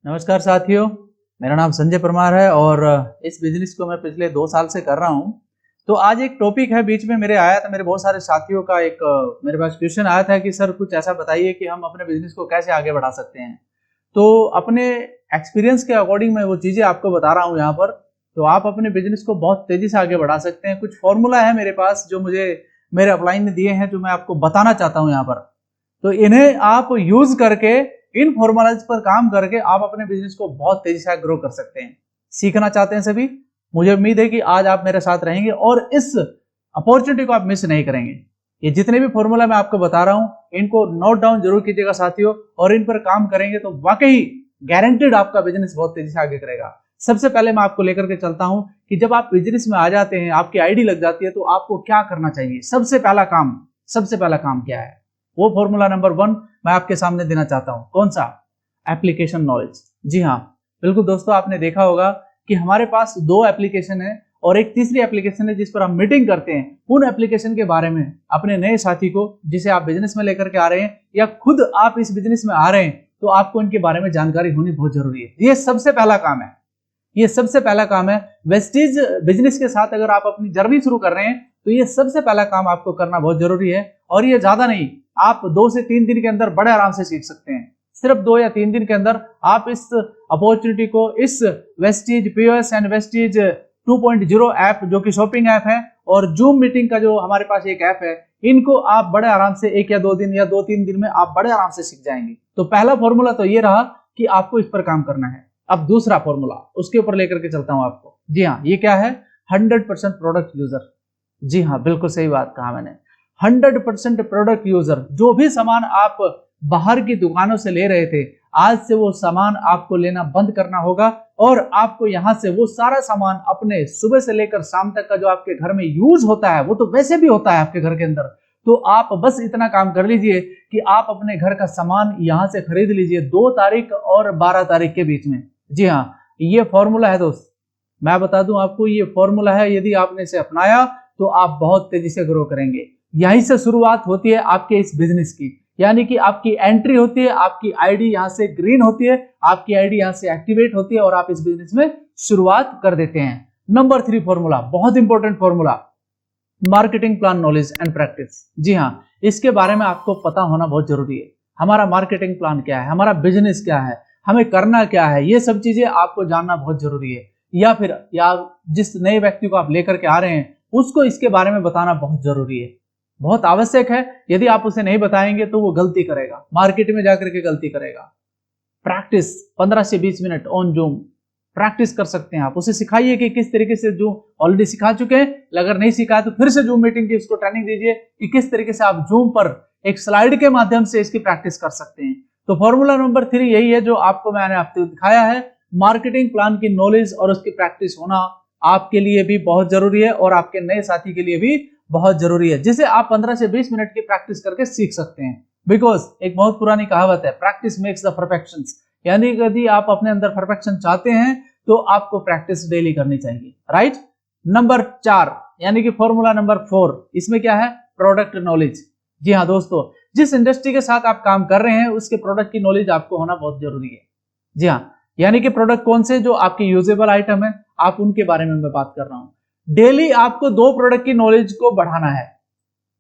नमस्कार साथियों, मेरा नाम संजय परमार है और इस बिजनेस को मैं पिछले 2 साल से कर रहा हूं। तो आज एक टॉपिक है, बीच में मेरे आया था, मेरे बहुत सारे साथियों का एक मेरे पास क्वेश्चन आया था कि सर कुछ ऐसा बताइए कि हम अपने बिजनेस को कैसे आगे बढ़ा सकते हैं। तो अपने एक्सपीरियंस के अकॉर्डिंग मैं वो चीज़ें आपको बता रहा हूँ यहाँ पर। तो आप अपने बिजनेस को बहुत तेज़ी से आगे बढ़ा सकते हैं। कुछ फॉर्मूला है मेरे पास जो मुझे मेरे अपलाइन ने दिए हैं, जो मैं आपको बताना चाहता हूँ यहाँ पर। तो इन्हें आप यूज करके, इन फॉर्मूलाज पर काम करके आप अपने बिजनेस को बहुत तेजी से ग्रो कर सकते हैं। सीखना चाहते हैं सभी? मुझे उम्मीद है कि आज आप मेरे साथ रहेंगे और इस अपॉर्चुनिटी को आप मिस नहीं करेंगे। ये जितने भी फॉर्मूला मैं आपको बता रहा हूं, इनको नोट डाउन जरूर कीजिएगा साथियों, और इन पर काम करेंगे तो वाकई गारंटेड आपका बिजनेस बहुत तेजी से आगे करेगा। सबसे पहले मैं आपको लेकर के चलता हूं कि जब आप बिजनेस में आ जाते हैं, आपकी आईडी लग जाती है, तो आपको क्या करना चाहिए। सबसे पहला काम क्या है, वो फॉर्मूला नंबर 1 मैं आपके सामने देना चाहता हूं। कौन सा? Application knowledge. जी हाँ, बिल्कुल दोस्तों, आपने देखा होगा कि हमारे पास 2 एप्लीकेशन है और एक तीसरी एप्लीकेशन है जिस पर हम मीटिंग करते हैं। उन एप्लीकेशन के बारे में अपने नए साथी को, जिसे आप बिजनेस में लेकर के आ रहे हैं या खुद आप इस बिजनेस में आ रहे हैं, तो आपको इनके बारे में जानकारी होनी बहुत जरूरी है। ये सबसे पहला काम है। वेस्टीज बिजनेस के साथ अगर आप अपनी जर्नी शुरू कर रहे हैं तो ये सबसे पहला काम आपको करना बहुत जरूरी है। और ये ज्यादा नहीं, आप 2 से 3 दिन के अंदर बड़े आराम से सीख सकते हैं। सिर्फ 2 या 3 दिन के अंदर आप इस अपॉर्चुनिटी को, इस Vestige POS and Vestige 2.0 app, जो कि शॉपिंग ऐप है, और जूम मीटिंग का जो हमारे पास एक ऐप है, इनको आप बड़े आराम से 1 या 2 दिन या 2-3 दिन में आप बड़े आराम से सीख जाएंगे। तो पहला फॉर्मूला तो ये रहा कि आपको इस पर काम करना है। अब दूसरा फॉर्मूला, उसके ऊपर लेकर के चलता हूं आपको। जी हाँ, ये क्या है? 100% प्रोडक्ट यूजर। जी हाँ, बिल्कुल सही बात कहा मैंने। 100% प्रोडक्ट यूजर। जो भी सामान आप बाहर की दुकानों से ले रहे थे, आज से वो सामान आपको लेना बंद करना होगा और आपको यहां से वो सारा सामान अपने सुबह से लेकर शाम तक का जो आपके घर में यूज होता है, वो तो वैसे भी होता है आपके घर के अंदर, तो आप बस इतना काम कर लीजिए कि आप अपने घर का सामान यहां से खरीद लीजिए 2 तारीख और 12 तारीख के बीच में। जी हाँ, ये फॉर्मूला है दोस्त। मैं बता दूं आपको, ये फॉर्मूला है। यदि आपने इसे अपनाया तो आप बहुत तेजी से ग्रो करेंगे। यहीं से शुरुआत होती है आपके इस बिजनेस की, यानी कि आपकी एंट्री होती है, आपकी आईडी यहां से ग्रीन होती है, आपकी आईडी यहां से एक्टिवेट होती है और आप इस बिजनेस में शुरुआत कर देते हैं। नंबर 3 फॉर्मूला, बहुत important formula, marketing plan knowledge and practice. जी हाँ, इसके बारे में आपको पता होना बहुत जरूरी है। हमारा मार्केटिंग प्लान क्या है, हमारा बिजनेस क्या है, हमें करना क्या है, ये सब चीजें आपको जानना बहुत जरूरी है। या जिस नए व्यक्ति को आप लेकर के आ रहे हैं, उसको इसके बारे में बताना बहुत जरूरी है, बहुत आवश्यक है। यदि आप उसे नहीं बताएंगे तो वो गलती करेगा, मार्केट में जाकर के गलती करेगा। प्रैक्टिस 15 से 20 मिनट ऑन जूम प्रैक्टिस कर सकते हैं आप। उसे सिखाइए कि किस तरीके से, जो ऑलरेडी सिखा चुके हैं, अगर नहीं सिखाया तो फिर से जूम मीटिंग की उसको ट्रेनिंग दीजिए कि किस तरीके से आप जूम पर एक स्लाइड के माध्यम से इसकी प्रैक्टिस कर सकते हैं। तो फॉर्मूला नंबर 3 यही है जो आपको मैंने आपको दिखाया है। मार्केटिंग प्लान की नॉलेज और उसकी प्रैक्टिस होना आपके लिए भी बहुत जरूरी है और आपके नए साथी के लिए भी बहुत जरूरी है, जिसे आप 15 से 20 मिनट की प्रैक्टिस करके सीख सकते हैं। बिकॉज एक बहुत पुरानी कहावत है, प्रैक्टिस मेक्स द परफेक्शन। यानी यदि आप अपने अंदर परफेक्शन चाहते हैं तो आपको प्रैक्टिस डेली करनी चाहिए, राइट। नंबर 4 यानी कि फॉर्मूला नंबर 4, इसमें क्या है? Product knowledge. जी हाँ दोस्तों, जिस इंडस्ट्री के साथ आप काम कर रहे हैं उसके प्रोडक्ट की नॉलेज आपको होना बहुत जरूरी है। जी हाँ, यानी कि प्रोडक्ट कौन से जो आपके यूजेबल आइटम है, आप उनके बारे में मैं बात कर रहा हूं। डेली आपको 2 प्रोडक्ट की नॉलेज को बढ़ाना है।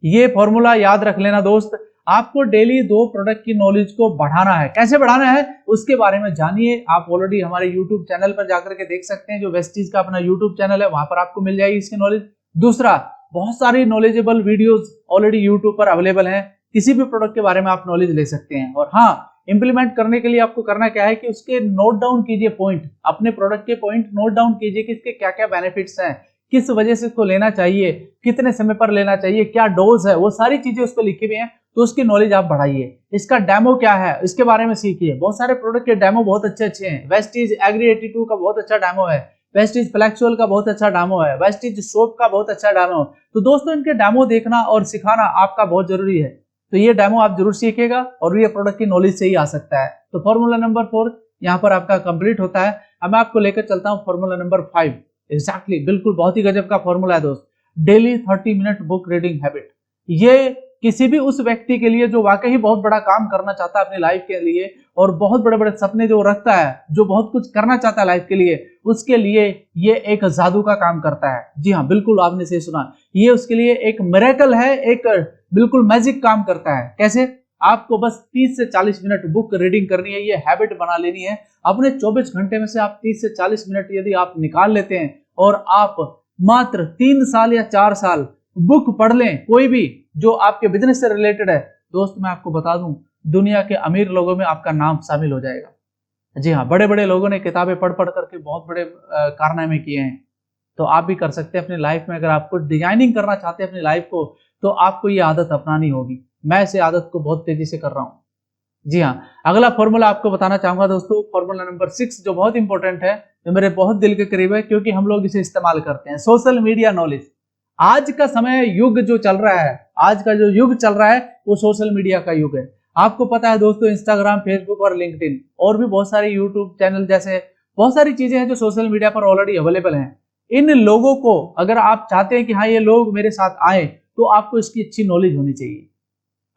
ये फॉर्मूला याद रख लेना दोस्त, आपको डेली 2 प्रोडक्ट की नॉलेज को बढ़ाना है। कैसे बढ़ाना है उसके बारे में जानिए। आप ऑलरेडी हमारे यूट्यूब चैनल पर जाकर के देख सकते हैं, जो वेस्टीज का अपना यूट्यूब चैनल है, वहां पर आपको मिल जाएगी इसकी नॉलेज। दूसरा, बहुत सारी नॉलेजेबल वीडियोस ऑलरेडी यूट्यूब पर अवेलेबल हैं, किसी भी प्रोडक्ट के बारे में आप नॉलेज ले सकते हैं। और हाँ, इंप्लीमेंट करने के लिए आपको करना क्या है कि उसके नोट डाउन कीजिए पॉइंट, अपने प्रोडक्ट के पॉइंट नोट डाउन कीजिए कि इसके क्या क्या बेनिफिट्स हैं, किस वजह से इसको लेना चाहिए, कितने समय पर लेना चाहिए, क्या डोज है, वो सारी चीजें उस पर लिखी हुई हैं। तो उसकी नॉलेज आप बढ़ाइए। इसका डेमो क्या है, इसके बारे में सीखिए। बहुत सारे प्रोडक्ट के डेमो बहुत अच्छे हैं। वेस्टीज एग्री 82 का बहुत अच्छा डेमो है, वेस्टीज फ्लेक्सुअल का बहुत अच्छा डेमो है, वेस्टीज सोप का बहुत अच्छा डेमो। तो दोस्तों, इनके डेमो देखना और सिखाना आपका बहुत जरूरी है। तो ये डेमो आप जरूर सीखिएगा और ये प्रोडक्ट की नॉलेज से ही आ सकता है। तो फॉर्मूला नंबर 4 यहाँ पर आपका कंप्लीट होता है। अब मैं आपको लेकर चलता हूँ फॉर्मूला नंबर 5। एग्जैक्टली, बिल्कुल बहुत ही गजब का फॉर्मूला है दोस्त। Daily 30 minute book reading habit. ये किसी भी उस व्यक्ति के लिए जो वाकई बहुत बड़ा काम करना चाहता है अपनी लाइफ के लिए और बहुत बड़े बड़े सपने जो रखता है, जो बहुत कुछ करना चाहता है लाइफ के लिए, उसके लिए ये एक जादू का काम करता है। जी हाँ, बिल्कुल आपने सही सुना, ये उसके लिए एक मिरेकल है, एक बिल्कुल मैजिक काम करता है। कैसे? आपको बस 30 से 40 मिनट बुक रीडिंग करनी है, ये हैबिट बना लेनी है। अपने 24 घंटे में से आप 30 से 40 मिनट यदि आप निकाल लेते हैं और आप मात्र 3 साल या 4 साल बुक पढ़ लें, कोई भी जो आपके बिजनेस से रिलेटेड है, दोस्त मैं आपको बता दूं, दुनिया के अमीर लोगों में आपका नाम शामिल हो जाएगा। जी हाँ, बड़े बड़े लोगों ने किताबें पढ़ पढ़ करके बहुत बड़े कारनामे किए हैं, तो आप भी कर सकते हैं अपनी लाइफ में। अगर आपको डिजाइनिंग करना चाहते हैं अपनी लाइफ को, तो आपको ये आदत अपनानी होगी। मैं इस आदत को बहुत तेजी से कर रहा हूँ। जी हाँ, अगला फॉर्मूला आपको बताना चाहूंगा दोस्तों, फॉर्मूला नंबर 6, जो बहुत इंपॉर्टेंट है, जो मेरे बहुत दिल के करीब है, क्योंकि हम लोग इसे इस्तेमाल करते हैं। Social media knowledge. आज का समय युग जो चल रहा है, आज का जो युग चल रहा है वो सोशल मीडिया का युग है। आपको पता है दोस्तों, इंस्टाग्राम, फेसबुक और लिंक्डइन और भी बहुत सारे यूट्यूब चैनल जैसे बहुत सारी चीजें हैं जो सोशल मीडिया पर ऑलरेडी अवेलेबल हैं। इन लोगों को अगर आप चाहते हैं कि हाँ ये लोग मेरे साथ आए, तो आपको इसकी अच्छी नॉलेज होनी चाहिए।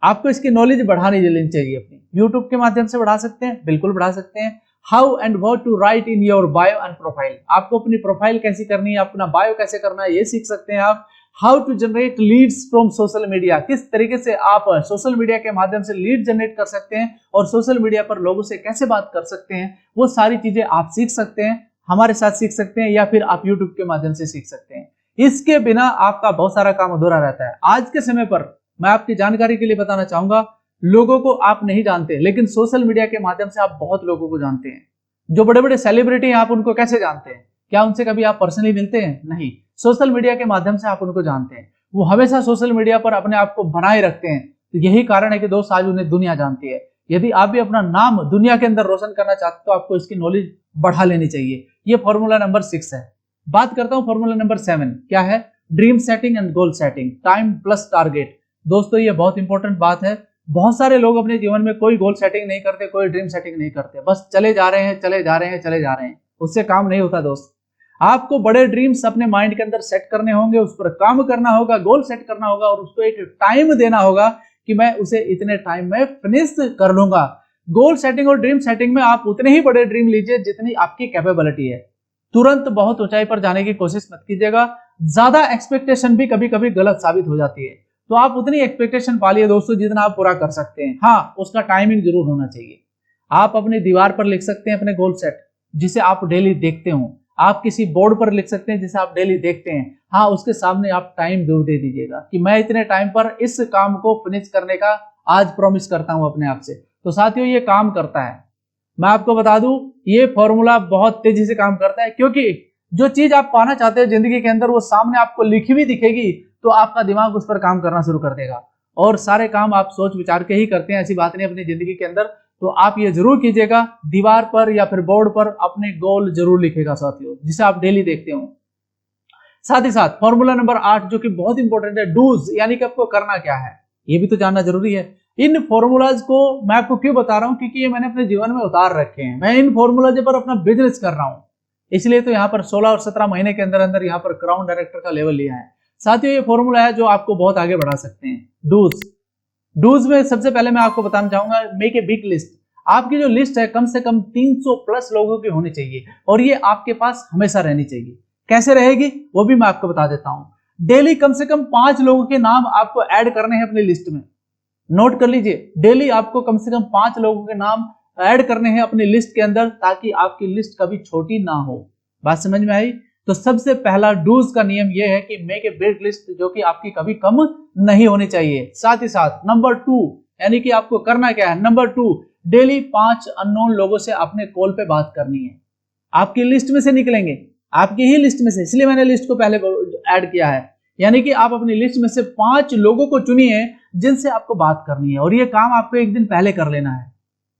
आपको इसकी नॉलेज बढ़ानी लेनी चाहिए। अपनी यूट्यूब के माध्यम से बढ़ा सकते हैं, बिल्कुल बढ़ा सकते हैं। How and what to write in your bio and profile. आपको अपनी प्रोफाइल कैसी करनी है, अपना बायो कैसे करना है, ये सीख सकते हैं आप। How to generate leads from social media. किस तरीके से आप सोशल मीडिया के माध्यम से लीड जनरेट कर सकते हैं और सोशल मीडिया पर लोगों से कैसे बात कर सकते हैं, वो सारी चीजें आप सीख सकते हैं, हमारे साथ सीख सकते हैं, या फिर आप यूट्यूब के माध्यम से सीख सकते हैं। इसके बिना आपका बहुत सारा काम अधूरा रहता है। आज के समय पर मैं आपकी जानकारी के लिए बताना चाहूंगा, लोगों को आप नहीं जानते, लेकिन सोशल मीडिया के माध्यम से आप बहुत लोगों को जानते हैं। जो बड़े बड़े सेलिब्रिटी हैं, आप उनको कैसे जानते हैं? क्या उनसे कभी आप पर्सनली मिलते हैं? नहीं, सोशल मीडिया के माध्यम से आप उनको जानते हैं। वो हमेशा सोशल मीडिया पर अपने आप को बनाए रखते हैं, तो यही कारण है कि दोस्त आज उन्हें दुनिया जानती है। यदि आप भी अपना नाम दुनिया के अंदर रोशन करना चाहते हो, तो आपको इसकी नॉलेज बढ़ा लेनी चाहिए। ये फॉर्मूला नंबर 6 है। बात करता हूं फॉर्मूला नंबर 7, क्या है? Dream setting and goal setting, time plus target. दोस्तों ये बहुत इंपॉर्टेंट बात है। बहुत सारे लोग अपने जीवन में कोई गोल सेटिंग नहीं करते, कोई ड्रीम सेटिंग नहीं करते, बस चले जा रहे हैं, चले जा रहे हैं, चले जा रहे हैं। उससे काम नहीं होता दोस्त। आपको बड़े ड्रीम्स अपने माइंड के अंदर सेट करने होंगे, उस पर काम करना होगा, गोल सेट करना होगा और उसको एक टाइम देना होगा कि मैं उसे इतने टाइम में फिनिश कर लूंगा। गोल सेटिंग और ड्रीम सेटिंग में आप उतने ही बड़े ड्रीम लीजिए जितनी आपकी कैपेबिलिटी है। तुरंत बहुत ऊंचाई पर जाने की कोशिश मत कीजिएगा। ज्यादा एक्सपेक्टेशन भी कभी कभी गलत साबित हो जाती है, तो आप उतनी एक्सपेक्टेशन पालिए दोस्तों जितना आप पूरा कर सकते हैं। हाँ, उसका टाइमिंग जरूर होना चाहिए। आप अपनी दीवार पर लिख सकते हैं अपने गोल सेट, जिसे आप डेली देखते हो। आप किसी बोर्ड पर लिख सकते हैं जिसे आप डेली देखते हैं। हाँ, उसके सामने आप टाइम जरूर दे दीजिएगा कि मैं इतने टाइम पर इस काम को फिनिश करने का आज प्रॉमिस करता हूं अपने आप से। तो साथियों ये काम करता है। मैं आपको बता दूं, ये फॉर्मूला बहुत तेजी से काम करता है, क्योंकि जो चीज आप पाना चाहते हो जिंदगी के अंदर, वो सामने आपको लिखी हुई दिखेगी, तो आपका दिमाग उस पर काम करना शुरू कर देगा। और सारे काम आप सोच विचार के ही करते हैं, ऐसी बात नहीं अपनी जिंदगी के अंदर। तो आप ये जरूर कीजिएगा, दीवार पर या फिर बोर्ड पर अपने गोल जरूर लिखेगा साथियों, जिसे आप डेली देखते हो। साथ ही साथ फॉर्मूला नंबर 8, जो कि बहुत इंपॉर्टेंट है, डूज, यानी कि आपको करना क्या है, ये भी तो जानना जरूरी है। इन फॉर्मूलाज को मैं आपको क्यों बता रहा हूं, क्योंकि ये मैंने अपने जीवन में उतार रखे हैं। मैं इन फॉर्मूलाज पर अपना बिजनेस कर रहा हूं, इसलिए तो यहाँ पर 16 और 17 महीने के अंदर अंदर यहाँ पर क्राउन डायरेक्टर का लेवल लिया है। साथियों ये फॉर्मूला है जो आपको बहुत आगे बढ़ा सकते हैं। डूज में सबसे पहले मैं आपको बताना चाहूंगा, मेक ए बिग लिस्ट। आपकी जो लिस्ट है कम से कम 300 प्लस लोगों की होनी चाहिए, और ये आपके पास हमेशा रहनी चाहिए। कैसे रहेगी वो भी मैं आपको बता देता हूं। डेली कम से कम 5 लोगों के नाम आपको ऐड करने हैं अपनी लिस्ट में। नोट कर लीजिए, डेली आपको कम से कम 5 लोगों के नाम ऐड करने हैं अपनी लिस्ट के अंदर, ताकि आपकी लिस्ट कभी छोटी ना हो। बात समझ में आई? तो सबसे पहला डूज का नियम यह है कि मेक ए बिग लिस्ट, जो कि आपकी कभी कम नहीं होनी चाहिए। साथ ही साथ नंबर 2, यानी कि आपको करना क्या है, नंबर 2, डेली 5 अननोन लोगों से अपने कॉल पे बात करनी है। आपकी लिस्ट में से निकलेंगे, आपकी ही लिस्ट में से, इसलिए मैंने लिस्ट को पहले ऐड किया है। यानी कि आप अपनी लिस्ट में से 5 लोगों को चुनिए जिनसे आपको बात करनी है, और ये काम आपको एक दिन पहले कर लेना है।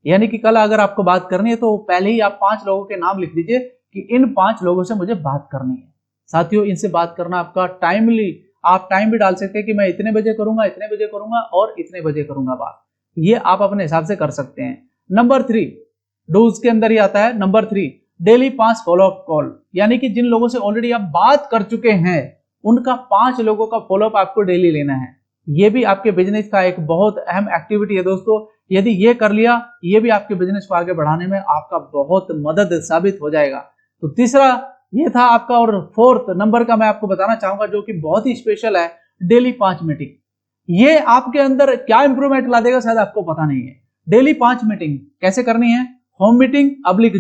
यानी कि कल अगर आपको बात करनी है तो पहले ही आप 5 लोगों के नाम लिख दीजिए कि इन 5 लोगों से मुझे बात करनी है। साथियों इनसे बात करना आपका टाइमली, आप टाइम भी डाल सकते हैं कि मैं इतने बजे करूंगा, इतने बजे करूंगा और इतने बजे करूंगा बात। ये आप अपने हिसाब से कर सकते हैं। नंबर 3 डूज के अंदर ही आता है। नंबर 3, डेली 5 फॉलोअप कॉल, यानी कि जिन लोगों से ऑलरेडी आप बात कर चुके हैं उनका 5 लोगों का फॉलोअप आपको डेली लेना है। ये भी आपके बिजनेस का एक बहुत अहम एक्टिविटी है दोस्तों। यदि ये कर लिया, ये भी आपके बिजनेस को आगे बढ़ाने में आपका बहुत मदद साबित हो जाएगा। तो तीसरा ये था आपका, और फोर्थ नंबर का मैं आपको बताना चाहूंगा जो कि बहुत ही स्पेशल है, डेली 5 मीटिंग। ये आपके अंदर क्या इंप्रूवमेंट ला देगा शायद आपको पता नहीं है। डेली 5 मीटिंग कैसे करनी है? Home meeting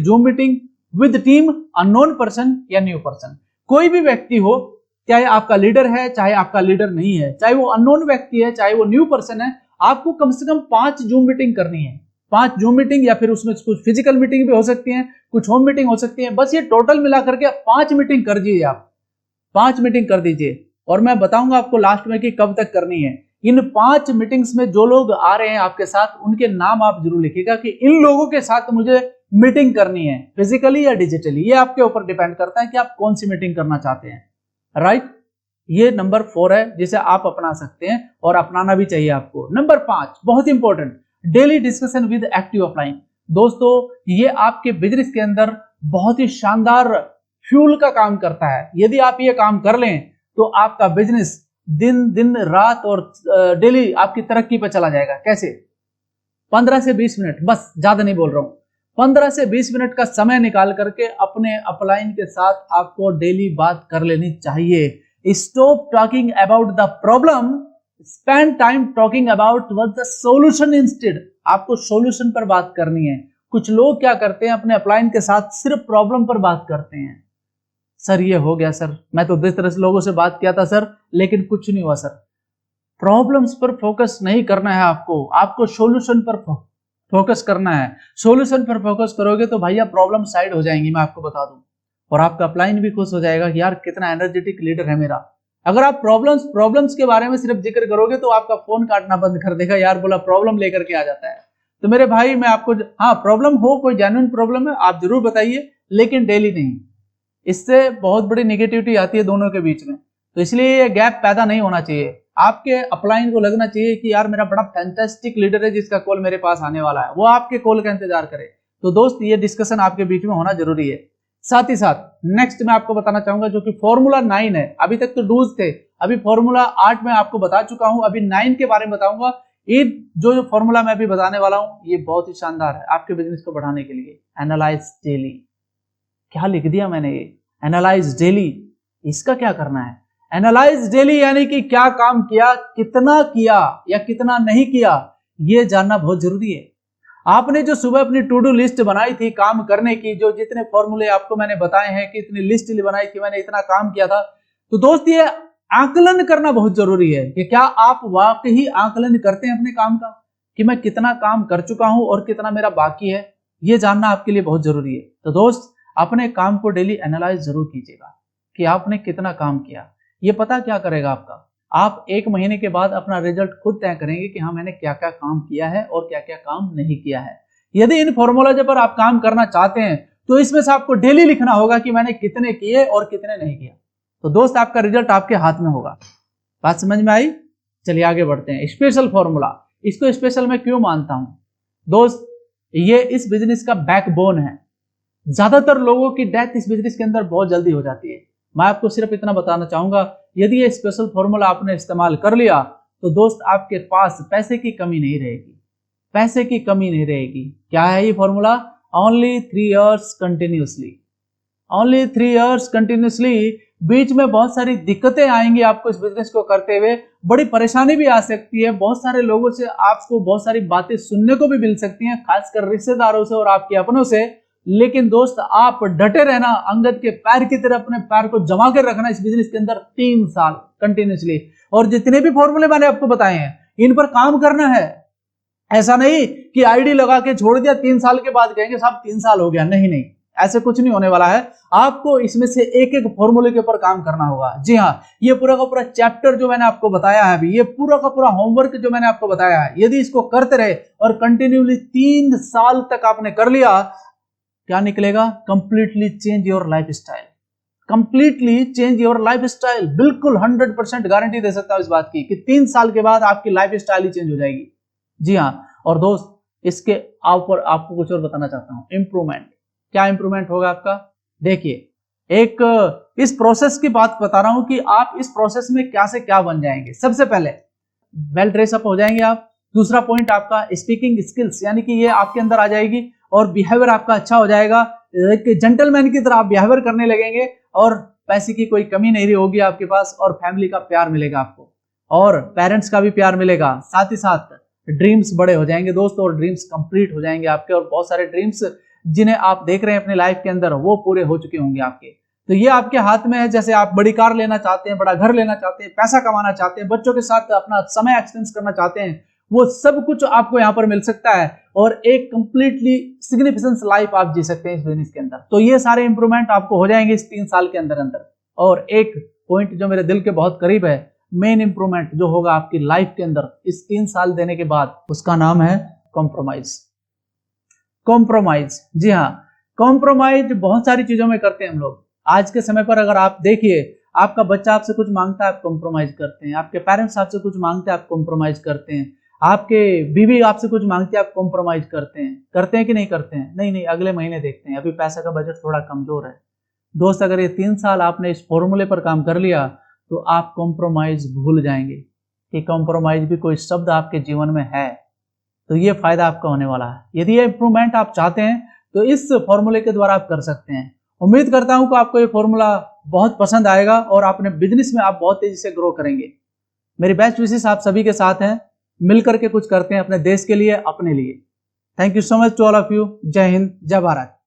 / zoom meeting with team, unknown person या न्यू पर्सन। कोई भी व्यक्ति हो, चाहे आपका लीडर है चाहे आपका लीडर नहीं है, चाहे वो अननोन व्यक्ति है चाहे वो न्यू पर्सन है, आपको कम से कम 5 जूम मीटिंग करनी है। 5 जूम मीटिंग, या फिर उसमें कुछ फिजिकल मीटिंग भी हो सकती है, कुछ होम मीटिंग हो सकती है। बस ये टोटल मिला करके 5 मीटिंग कर दीजिए आप, 5 मीटिंग कर दीजिए। और मैं बताऊंगा आपको लास्ट में कि कब तक करनी है। इन 5 मीटिंग्स में जो लोग आ रहे हैं आपके साथ, उनके नाम आप जरूर लिखिएगा कि इन लोगों के साथ मुझे मीटिंग करनी है, फिजिकली या डिजिटली। ये आपके ऊपर डिपेंड करता है कि आप कौन सी मीटिंग करना चाहते हैं, राइट। ये नंबर 4 है जिसे आप अपना सकते हैं और अपनाना भी चाहिए आपको। नंबर 5 बहुत important, daily discussion with active upline. दोस्तों ये आपके बिजनेस के अंदर बहुत ही शानदार फ्यूल का काम करता है। यदि आप ये काम कर लें तो आपका बिजनेस दिन रात और डेली आपकी तरक्की पर चला जाएगा। कैसे? 15 से 20 मिनट, बस ज्यादा नहीं बोल रहा हूं, 15 से 20 मिनट का समय निकाल करके अपने अपलाइन के साथ आपको डेली बात कर लेनी चाहिए। Stop talking about the problem, spend time talking about what the solution instead. आपको सॉल्यूशन पर बात करनी है। कुछ लोग क्या करते हैं, अपने अपलाइन के साथ सिर्फ प्रॉब्लम पर बात करते हैं। सर ये हो गया सर, मैं तो 10 तरह से लोगों से बात किया था सर, लेकिन कुछ नहीं हुआ सर। प्रॉब्लम्स पर फोकस नहीं करना है आपको सॉल्यूशन पर फोकस करना है। सॉल्यूशन पर फोकस करोगे तो भैया प्रॉब्लम साइड हो जाएंगी, मैं आपको बता दूं। और आपका अपलाइन भी खुश हो जाएगा कि यार कितना एनर्जेटिक लीडर है मेरा। अगर आप प्रॉब्लम्स के बारे में सिर्फ जिक्र करोगे तो आपका फोन काटना बंद कर देगा, यार बोला प्रॉब्लम लेकर के आ जाता है। तो मेरे भाई मैं आपको, हाँ प्रॉब्लम हो, कोई जेन्युइन प्रॉब्लम है आप जरूर बताइए, लेकिन डेली नहीं। इससे बहुत बड़ी नेगेटिविटी आती है दोनों के बीच में। तो इसलिए ये गैप पैदा नहीं होना चाहिए। आपके अपलाइन को लगना चाहिए कि यार मेरा बड़ा फैंटास्टिक लीडर है जिसका कॉल मेरे पास आने वाला है, वो आपके कॉल का इंतजार करे। तो दोस्त ये डिस्कशन आपके बीच में होना जरूरी है। साथ ही साथ नेक्स्ट मैं आपको बताना चाहूंगा जो कि फॉर्मूला 9 है। अभी तक तो डूज थे, अभी फॉर्मूला 8 में आपको बता चुका हूं, अभी 9 के बारे में बताऊंगा। ये जो फॉर्मूला मैं अभी बताने वाला हूं ये बहुत ही शानदार है आपके बिजनेस को बढ़ाने के लिए। एनालाइज डेली, क्या लिख दिया मैंने ये, एनालाइज डेली। इसका क्या करना है? एनालाइज डेली यानी कि क्या काम किया, कितना किया या कितना नहीं किया, ये जानना बहुत जरूरी है। आपने जो सुबह अपनी टू डू लिस्ट बनाई थी काम करने की, जो जितने फॉर्मूले आपको मैंने बताए हैं कि इतनी लिस्ट बनाई थी मैंने, इतना काम किया था, तो दोस्त ये आकलन करना बहुत जरूरी है कि क्या आप वाकई आकलन करते हैं अपने काम का, कि मैं कितना काम कर चुका हूं और कितना मेरा बाकी है। ये जानना आपके लिए बहुत जरूरी है। तो दोस्त अपने काम को डेली एनालाइज जरूर कीजिएगा कि आपने कितना काम किया। ये पता क्या करेगा आपका, आप 1 महीने के बाद अपना रिजल्ट खुद तय करेंगे कि हाँ मैंने क्या क्या काम किया है और क्या क्या काम नहीं किया है। यदि इन फॉर्मूला पर आप काम करना चाहते हैं तो इसमें से आपको डेली लिखना होगा कि मैंने कितने किए और कितने नहीं किया। तो दोस्त आपका रिजल्ट आपके हाथ में होगा। बात समझ में आई? चलिए आगे बढ़ते हैं। स्पेशल फॉर्मूला, इसको स्पेशल मैं क्यों मानता हूं दोस्त, ये इस बिजनेस का बैकबोन है। ज्यादातर लोगों की डेथ इस बिजनेस के अंदर बहुत जल्दी हो जाती है। मैं आपको सिर्फ इतना बताना चाहूंगा, यदि ये स्पेशल फॉर्मूला आपने इस्तेमाल कर लिया तो दोस्त आपके पास पैसे की कमी नहीं रहेगी, पैसे की कमी नहीं रहेगी। क्या है ये formula? Only 3 years continuously, only 3 years continuously. बीच में बहुत सारी दिक्कतें आएंगी आपको इस बिजनेस को करते हुए, बड़ी परेशानी भी आ सकती है, बहुत सारे लोगों से आपको बहुत सारी बातें सुनने को भी मिल सकती हैं, खासकर रिश्तेदारों से और आपके अपनों से। लेकिन दोस्त आप डटे रहना, अंगद के पैर की तरह अपने पैर को जमा कर रखना इस बिजनेस के अंदर 3 साल कंटिन्यूसली। और जितने भी फॉर्मूले मैंने आपको बताए हैं इन पर काम करना है। ऐसा नहीं कि आईडी लगा के छोड़ दिया, 3 साल के बाद कहेंगे साहब 3 साल हो गया, नहीं नहीं, ऐसे कुछ नहीं होने वाला है। आपको इसमें से एक एक फॉर्मूले के ऊपर काम करना होगा। जी हाँ, ये पूरा का पूरा चैप्टर जो मैंने आपको बताया है अभी, ये पूरा का पूरा होमवर्क जो मैंने आपको बताया है, यदि इसको करते रहे और कंटिन्यूली 3 साल तक आपने कर लिया, क्या निकलेगा? Completely change your life style, completely change your life style. बिल्कुल 100% गारंटी दे सकता हूं इस बात की कि 3 साल के बाद आपकी लाइफ स्टाइल ही चेंज हो जाएगी। जी हाँ, और दोस्त इसके ऊपर आपको कुछ और बताना चाहता हूं, इंप्रूवमेंट। क्या इंप्रूवमेंट होगा आपका? देखिए, एक इस प्रोसेस की बात बता रहा हूं कि आप इस प्रोसेस में क्या से क्या बन जाएंगे। सबसे पहले वेल ड्रेस अप हो जाएंगे आप। दूसरा पॉइंट आपका स्पीकिंग स्किल्स, यानी कि ये आपके अंदर आ जाएगी और बिहेवियर आपका अच्छा हो जाएगा। एक जेंटलमैन की तरह आप बिहेवियर करने लगेंगे और पैसे की कोई कमी नहीं होगी आपके पास, और फैमिली का प्यार मिलेगा आपको और पेरेंट्स का भी प्यार मिलेगा। साथ ही साथ ड्रीम्स बड़े हो जाएंगे दोस्तों, और ड्रीम्स कंप्लीट हो जाएंगे आपके, और बहुत सारे ड्रीम्स जिन्हें आप देख रहे हैं अपनी लाइफ के अंदर वो पूरे हो चुके होंगे आपके। तो ये आपके हाथ में है। जैसे आप बड़ी कार लेना चाहते हैं, बड़ा घर लेना चाहते हैं, पैसा कमाना चाहते हैं, बच्चों के साथ अपना समय एक्सपेंस करना चाहते हैं, वो सब कुछ आपको यहाँ पर मिल सकता है और एक कंप्लीटली सिग्निफिकेंस लाइफ आप जी सकते हैं इस बिजनेस के अंदर। तो ये सारे इंप्रूवमेंट आपको हो जाएंगे इस 3 साल के अंदर अंदर। और एक पॉइंट जो मेरे दिल के बहुत करीब है, मेन इंप्रूवमेंट जो होगा आपकी लाइफ के अंदर इस 3 साल देने के बाद, उसका नाम है कॉम्प्रोमाइज। कॉम्प्रोमाइज, जी हाँ, कॉम्प्रोमाइज बहुत सारी चीजों में करते हैं हम लोग। आज के समय पर अगर आप देखिए, आपका बच्चा आपसे कुछ मांगता है आप कॉम्प्रोमाइज करते हैं, आपके पेरेंट्स आपसे कुछ मांगते हैं आप कॉम्प्रोमाइज करते हैं, आपके बीवी आपसे कुछ मांगती है आप कॉम्प्रोमाइज करते हैं कि नहीं करते हैं? नहीं नहीं, अगले महीने देखते हैं, अभी पैसा का बजट थोड़ा कमजोर है। दोस्त, अगर ये 3 साल आपने इस फॉर्मूले पर काम कर लिया तो आप कॉम्प्रोमाइज भूल जाएंगे कि कॉम्प्रोमाइज भी कोई शब्द आपके जीवन में है। तो ये फायदा आपका होने वाला है। यदि ये इंप्रूवमेंट आप चाहते हैं तो इस फॉर्मूले के द्वारा आप कर सकते हैं। उम्मीद करता हूं कि आपको ये फॉर्मूला बहुत पसंद आएगा और अपने बिजनेस में आप बहुत तेजी से ग्रो करेंगे। मेरी बेस्ट विशेष आप सभी के साथ हैं, मिलकर के कुछ करते हैं अपने देश के लिए, अपने लिए। Thank you so much to all of you. जय हिंद, जय भारत।